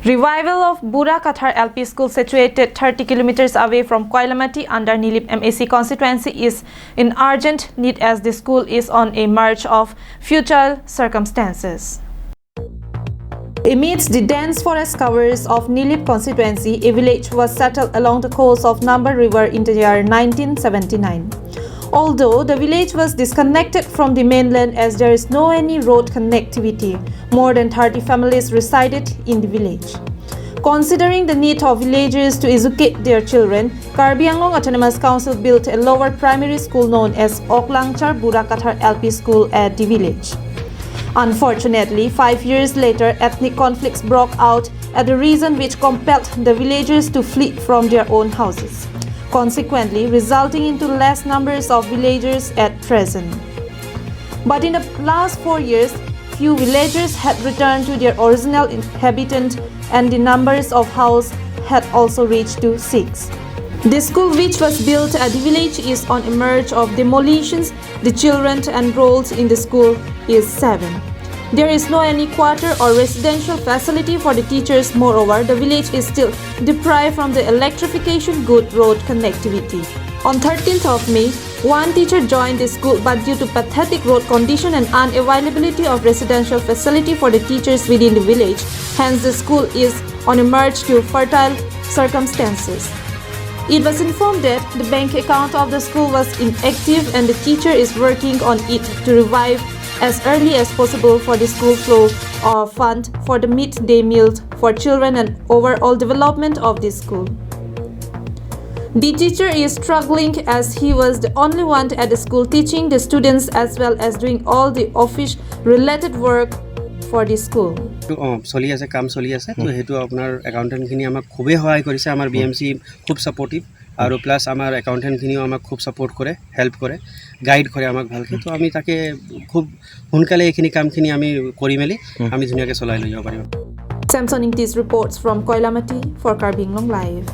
Revival of Bura Kathar LP school situated 30 kilometers away from Koilamati under Nilip MAC Constituency is in urgent need as the school is on a march of futile circumstances. Amidst the dense forest covers of Nilip constituency, a village was settled along the coast of Nambar River in the year 1979. Although the village was disconnected from the mainland as there is no any road connectivity, more than 30 families resided in the village. Considering the need of villagers to educate their children, Karbi Anglong Autonomous Council built a lower primary school known as Langchar Bura Kathar LP school at the village. Unfortunately, 5 years later, ethnic conflicts broke out at the region which compelled the villagers to flee from their own houses, consequently resulting into less numbers of villagers at present. But in the last 4 years, few villagers had returned to their original inhabitant and the numbers of houses had also reached to 6. The school which was built at the village is on a merge of demolitions. The children enrolled in the school is 7. There is no any quarter or residential facility for the teachers. Moreover, the village is still deprived from the electrification good road connectivity. On 13th of May, one teacher joined the school, but due to pathetic road condition and unavailability of residential facility for the teachers within the village, hence the school is on a march to fertile circumstances. It was informed that the bank account of the school was inactive and the teacher is working on it to revive as early as possible for the school flow of fund for the midday meal for children and overall development of the school. The teacher is struggling as he was the only one at the school teaching the students as well as doing all the office related work for the school. চলি আছে কাম চলি আছে তো হেতু আপোনাৰ accountant খিনি আমাক খুবেই সহায় কৰিছে আমাৰ বিএমসি খুব সাপোর্টিভ আৰু প্লাস আমাৰ একাউন্টেন্ট খিনিও আমাক খুব সাপোর্ট কৰে হেল্প কৰে গাইড কৰে আমাক ভালকে তো আমি তাকে খুব হুনকালে এইখিনি কামখিনি আমি কৰি মেলি আমি ধুনিয়াকে চলাই লৈ যাব পাৰিম Samson Ingtis reports from Koilamati for Karbi Anglong Live.